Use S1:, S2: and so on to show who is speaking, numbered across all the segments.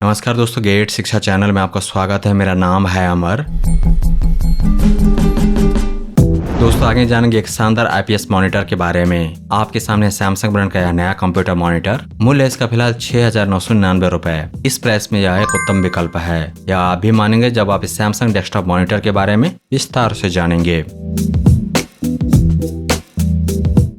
S1: नमस्कार दोस्तों, गेट शिक्षा चैनल में आपका स्वागत है। मेरा नाम है अमर। दोस्तों, आगे जानेंगे एक शानदार आईपीएस मॉनिटर के बारे में। आपके सामने सैमसंग ब्रांड का यह नया कंप्यूटर मॉनिटर। मूल्य इसका फिलहाल 6,999 रुपए। इस प्राइस में यह एक उत्तम विकल्प है। यह आप भी मानेंगे जब आप इस सैमसंग डेस्कटॉप मॉनिटर के बारे में विस्तार से जानेंगे।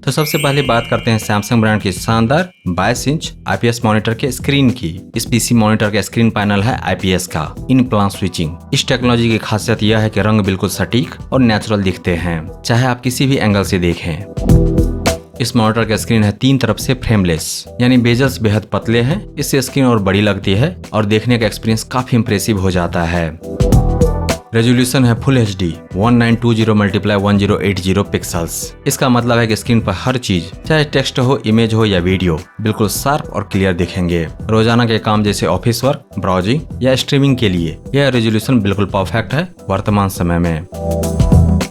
S1: तो सबसे पहले बात करते हैं सैमसंग ब्रांड की शानदार 22 इंच आईपीएस मॉनिटर के स्क्रीन की। इस पीसी मॉनिटर का स्क्रीन पैनल है आईपीएस का इन प्लान स्विचिंग। इस टेक्नोलॉजी की खासियत यह है कि रंग बिल्कुल सटीक और नेचुरल दिखते हैं, चाहे आप किसी भी एंगल से देखें। इस मॉनिटर का स्क्रीन है 3 तरफ से फ्रेमलेस, यानी बेजल्स बेहद पतले हैं। इससे स्क्रीन और बड़ी लगती है और देखने का एक्सपीरियंस काफी इंप्रेसिव हो जाता है। रेजोल्यूशन है फुल HD 1920x1080 पिक्सल्स। इसका मतलब है कि स्क्रीन पर हर चीज, चाहे टेक्स्ट हो, इमेज हो या वीडियो, बिल्कुल शार्प और क्लियर दिखेंगे। रोजाना के काम जैसे ऑफिस वर्क, ब्राउजिंग या स्ट्रीमिंग के लिए यह रेजोल्यूशन बिल्कुल परफेक्ट है। वर्तमान समय में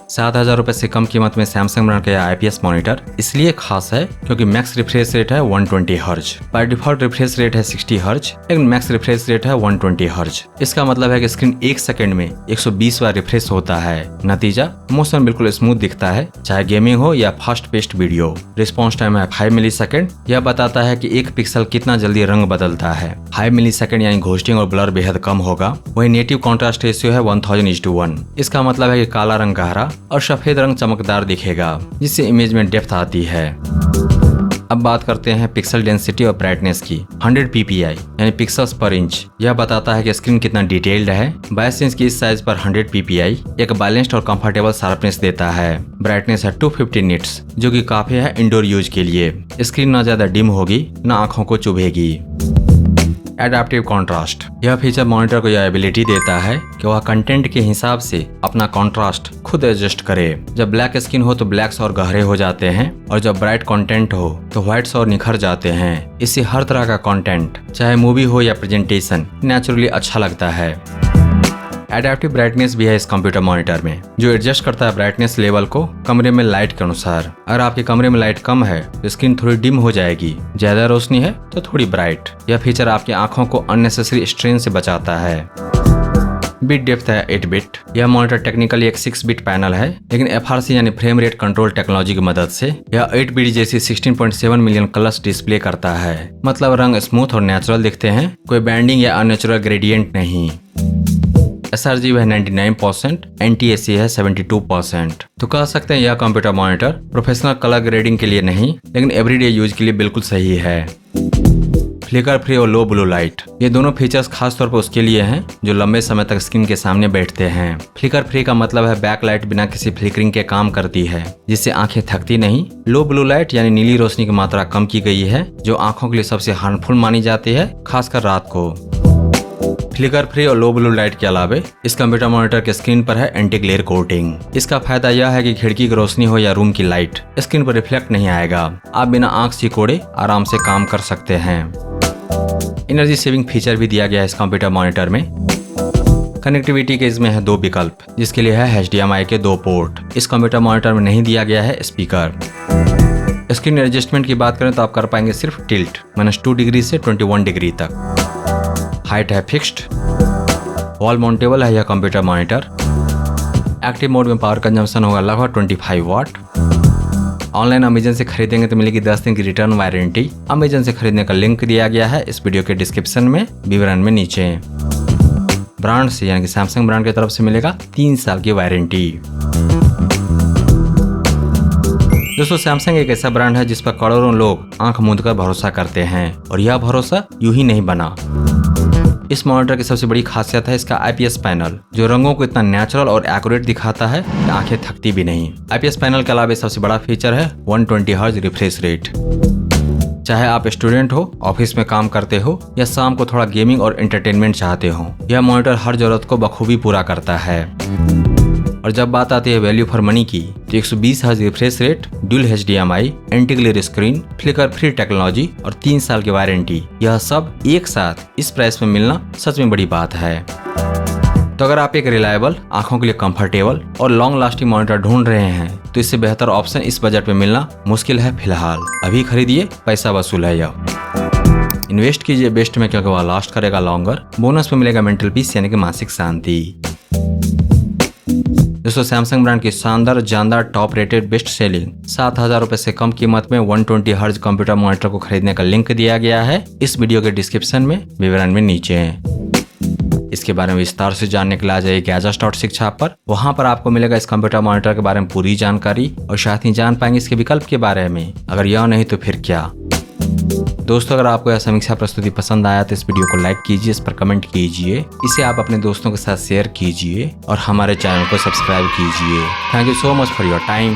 S1: 7,000 रुपए से कम कीमत में सैमसंग ब्रांड का यह आईपीएस मॉनिटर इसलिए खास है क्योंकि मैक्स रिफ्रेश रेट है 120 hertz. By default refresh rate है 60 हर्ट्ज, लेकिन मैक्स रिफ्रेश रेट है 120 हर्ट्ज। इसका मतलब है कि स्क्रीन 1 सेकंड में 120 बार रिफ्रेश होता है। नतीजा, मोशन बिल्कुल स्मूथ दिखता है, चाहे गेमिंग हो या fast paced video. Response time है 5 मिलीसेकंड। यह बताता है कि एक पिक्सल कितना जल्दी रंग बदलता है। 5 मिलीसेकंड यानी घोस्टिंग और ब्लर बेहद कम होगा। वही नेटिव कॉन्ट्रास्ट रेशियो है 1000:1। इसका मतलब है कि काला रंग गहरा और सफेद रंग चमकदार दिखेगा, जिससे इमेज में डेप्थ आती है। अब बात करते हैं पिक्सल डेंसिटी और ब्राइटनेस की। 100 ppi यानी पिक्सल्स पर इंच। यह बताता है कि स्क्रीन कितना डिटेल्ड है। 22 इंच की इस साइज पर 100 ppi एक बैलेंस्ड और कंफर्टेबल शार्पनेस देता है। ब्राइटनेस है 250 निट्स, जो कि काफी है इंडोर यूज के लिए। स्क्रीन ना ज्यादा डिम होगी, ना आंखों को चुभेगी। एडाप्टिव कॉन्ट्रास्ट, यह फीचर मॉनिटर को यह एबिलिटी देता है कि वह कंटेंट के हिसाब से अपना कॉन्ट्रास्ट खुद एडजस्ट करे। जब ब्लैक स्किन हो तो ब्लैक्स और गहरे हो जाते हैं, और जब ब्राइट कंटेंट हो तो व्हाइट्स और निखर जाते हैं। इससे हर तरह का कंटेंट, चाहे मूवी हो या प्रेजेंटेशन, नेचुरली अच्छा लगता है। एडेप्टिव ब्राइटनेस भी है इस कंप्यूटर मॉनिटर में, जो एडजस्ट करता है ब्राइटनेस लेवल को कमरे में लाइट के अनुसार। अगर आपके कमरे में लाइट कम है तो स्क्रीन थोड़ी डिम हो जाएगी, ज्यादा रोशनी है तो थोड़ी ब्राइट। यह फीचर आपकी आंखों को अननेसेसरी स्ट्रेन से बचाता है। बिट डेप्थ है 8 बिट। यह मॉनिटर टेक्निकली एक 6 बिट पैनल है, लेकिन FRC यानी फ्रेम रेट कंट्रोल टेक्नोलॉजी की मदद से यह 8 बिट जैसी 16.7 मिलियन कलर्स डिस्प्ले करता है। मतलब रंग स्मूथ और नेचुरल दिखते हैं, कोई बैंडिंग या अननेचुरल ग्रेडियंट नहीं। SRG है 99%, NTSC है 72%। तो कह सकते हैं यह computer monitor professional colour grading के लिए नहीं, लेकिन एवरीडे यूज के लिए बिल्कुल सही है। फ्लिकर फ्री और लो ब्लू लाइट, ये दोनों फीचर्स खास तौर पर उसके लिए हैं जो लंबे समय तक स्क्रीन के सामने बैठते हैं। फ्लिकर फ्री का मतलब है बैक लाइट बिना किसी फ्लिकरिंग के काम करती है, जिससे आंखें थकती नहीं। लो ब्लू लाइट यानी नीली रोशनी की मात्रा कम की गई है, जो आंखों के लिए सबसे हार्मफुल मानी जाती है, खासकर रात को। फ्लिकर फ्री और लो ब्लू लाइट के अलावा इस कंप्यूटर मॉनिटर के स्क्रीन पर है एंटी ग्लेयर कोटिंग। इसका फायदा यह है कि खिड़की की रोशनी हो या रूम की लाइट स्क्रीन पर रिफ्लेक्ट नहीं आएगा। आप बिना आंख सिकोड़े आराम से काम कर सकते हैं। एनर्जी सेविंग फीचर भी दिया गया है इस कंप्यूटर मॉनिटर में। कनेक्टिविटी के इसमें है 2 विकल्प, जिसके लिए है HDMI के 2 पोर्ट। इस कंप्यूटर मॉनिटर में नहीं दिया गया है स्पीकर। स्क्रीन एडजस्टमेंट की बात करें तो आप कर पाएंगे सिर्फ टिल्ट -2 डिग्री से 21 डिग्री तक। हाइट है फिक्स्ड। वॉल माउंटेबल है यह कंप्यूटर मॉनिटर। एक्टिव मोड में पावर कंजम्पशन होगा लगभग 25 वाट। ऑनलाइन अमेजन से खरीदेंगे तो मिलेगी 10 दिन की रिटर्न वारंटी। अमेजन से खरीदने का लिंक दिया गया है इस वीडियो के डिस्क्रिप्शन में, विवरण में नीचे। ब्रांड से यानी कि सैमसंग ब्रांड की तरफ से मिलेगा 3 साल की वारंटी। दोस्तों, सैमसंग एक ऐसा ब्रांड है जिस पर करोड़ों लोग आंख मूंद कर भरोसा करते हैं, और यह भरोसा यूं ही नहीं बना। इस मॉनिटर की सबसे बड़ी खासियत है इसका आईपीएस पैनल, जो रंगों को इतना नेचुरल और एक्यूरेट दिखाता है कि आंखें थकती भी नहीं। आईपीएस पैनल के अलावा सबसे बड़ा फीचर है 120 हर्ट्ज रिफ्रेश रेट। चाहे आप स्टूडेंट हो, ऑफिस में काम करते हो, या शाम को थोड़ा गेमिंग और एंटरटेनमेंट चाहते हो, यह मॉनिटर हर जरूरत को बखूबी पूरा करता है। और जब बात आती है वैल्यू फॉर मनी की, तो 120 hertz refresh rate, dual HDMI, anti glare screen, flicker free technology और 3 साल की वारंटी, यह सब एक साथ इस प्राइस में मिलना सच में बड़ी बात है। तो अगर आप एक रिलायबल, आंखों के लिए कंफर्टेबल और लॉन्ग लास्टिंग मॉनिटर ढूंढ रहे हैं, तो इससे बेहतर ऑप्शन इस बजट में मिलना मुश्किल है फिलहाल। अभी खरीदिए, पैसा वसूल है यह। इन्वेस्ट कीजिए बेस्ट में क्योंकि वह लास्ट करेगा लॉन्गर। बोनस में मिलेगा मेंटल पीस यानी कि मानसिक शांति। दोस्तों सैमसंग ब्रांड की शानदार जानदार टॉप रेटेड बेस्ट सेलिंग 7,000 रुपए से कम कीमत में 120 हर्ट्ज कंप्यूटर मॉनिटर को खरीदने का लिंक दिया गया है इस वीडियो के डिस्क्रिप्शन में, विवरण में नीचे है। इसके बारे में विस्तार से जानने के लिए आ जाइए Gadgets.शिक्षा पर। वहां पर आपको मिलेगा इस कंप्यूटर मॉनिटर के बारे में पूरी जानकारी और साथ ही जान पाएंगे इसके विकल्प के बारे में। अगर यह नहीं तो फिर क्या। दोस्तों अगर आपको यह समीक्षा प्रस्तुति पसंद आया तो इस वीडियो को लाइक कीजिए, इस पर कमेंट कीजिए, इसे आप अपने दोस्तों के साथ शेयर कीजिए और हमारे चैनल को सब्सक्राइब कीजिए। Thank you so much for your time.